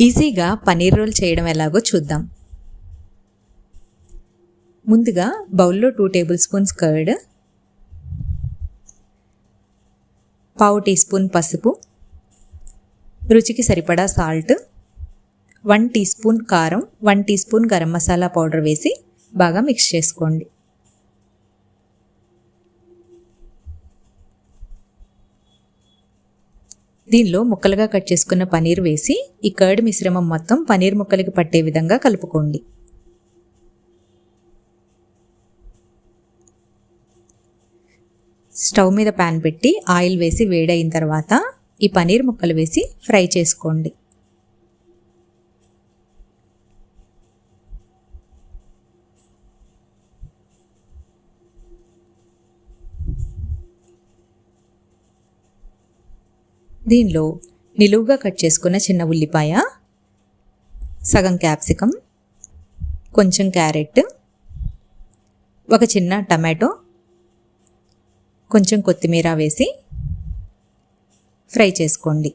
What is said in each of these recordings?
ఈజీగా పన్నీర్ రోల్ చేయడం ఎలాగో చూద్దాం. ముందుగా బౌల్లో 2 టేబుల్ స్పూన్స్ కర్డ్, పావు టీ స్పూన్ పసుపు, రుచికి సరిపడా సాల్ట్, 1 టీ స్పూన్ కారం, 1 teaspoon garam masala powder వేసి బాగా మిక్స్ చేసుకోండి. దీనిలో ముక్కలుగా కట్ చేసుకున్న పన్నీర్ వేసి ఈ కర్డ్ మిశ్రమం మొత్తం పన్నీర్ ముక్కలకి పట్టే విధంగా కలుపుకోండి. స్టవ్ మీద ప్యాన్ పెట్టి ఆయిల్ వేసి వేడైన తర్వాత ఈ పన్నీర్ ముక్కలు వేసి ఫ్రై చేసుకోండి. దీనిలో నిలువుగా కట్ చేసుకున్న చిన్న ఉల్లిపాయ, సగం క్యాప్సికమ్, కొంచెం క్యారెట్, ఒక చిన్న టమాటో, కొంచెం కొత్తిమీర వేసి ఫ్రై చేసుకోండి.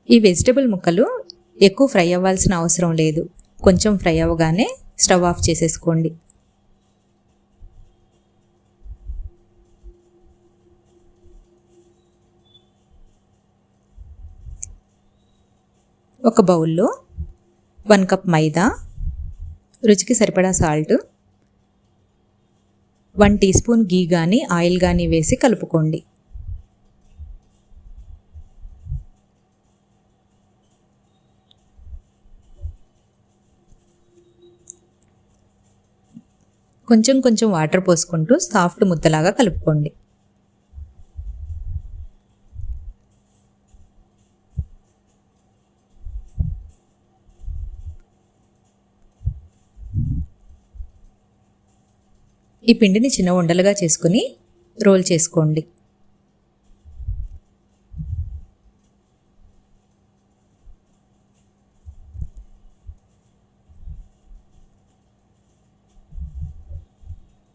ఈ వెజిటబుల్ ముక్కలు ఎక్కువ ఫ్రై అవ్వాల్సిన అవసరం లేదు. కొంచెం ఫ్రై అవ్వగానే స్టవ్ ఆఫ్ చేసేసుకోండి. ఒక బౌల్లో 1 కప్ మైదా, రుచికి సరిపడా సాల్ట్, 1 టీ స్పూన్ గీ కానీ ఆయిల్ కానీ వేసి కలుపుకోండి. కొంచెం కొంచెం వాటర్ పోసుకుంటూ సాఫ్ట్ ముద్దలాగా కలుపుకోండి. ఈ పిండిని చిన్న ఉండలుగా చేసుకుని రోల్ చేసుకోండి.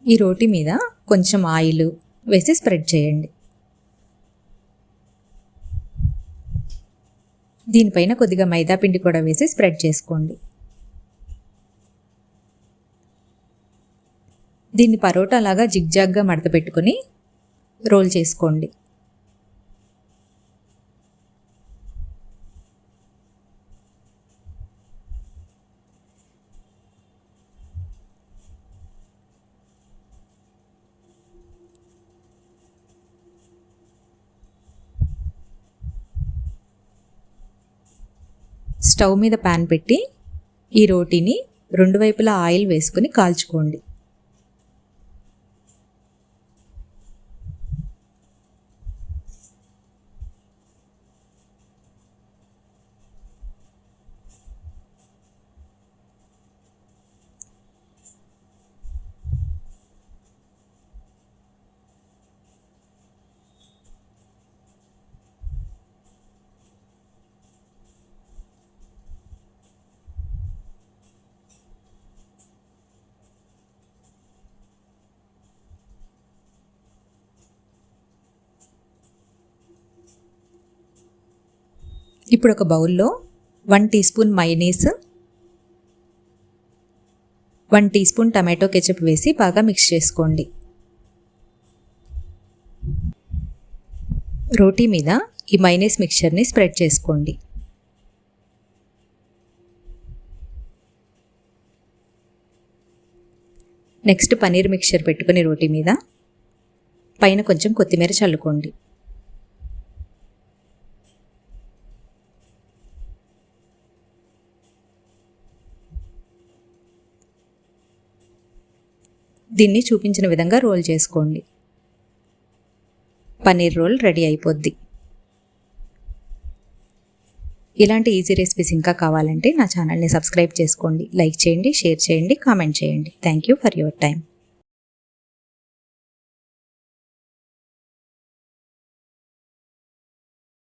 ఈ రోటీ మీద కొంచెం ఆయిల్ వేసి స్ప్రెడ్ చేయండి. దీనిపైన కొద్దిగా మైదా పిండి కూడా వేసి స్ప్రెడ్ చేసుకోండి. దీన్ని పరోటా లాగా జిగ్జాగ్గా మడత పెట్టుకుని రోల్ చేసుకోండి. స్టవ్ మీద ప్యాన్ పెట్టి ఈ రోటీని 2 వైపులా ఆయిల్ వేసుకుని కాల్చుకోండి. ఇప్పుడు ఒక బౌల్లో 1 teaspoon mayonnaise, 1 teaspoon tomato ketchup వేసి బాగా మిక్స్ చేసుకోండి. రోటీ మీద ఈ మయోనీస్ మిక్చర్ని స్ప్రెడ్ చేసుకోండి. నెక్స్ట్ పన్నీర్ మిక్చర్ పెట్టుకుని రోటీ మీద పైన కొంచెం కొత్తిమీర చల్లుకోండి. దీన్ని చూపించిన విధంగా రోల్ చేసుకోండి. పన్నీర్ రోల్ రెడీ అయిపోద్ది. ఇలాంటి ఈజీ రెసిపీస్ ఇంకా కావాలంటే నా ఛానల్ని సబ్స్క్రైబ్ చేసుకోండి, లైక్ చేయండి, షేర్ చేయండి, కామెంట్ చేయండి. Thank you for your time.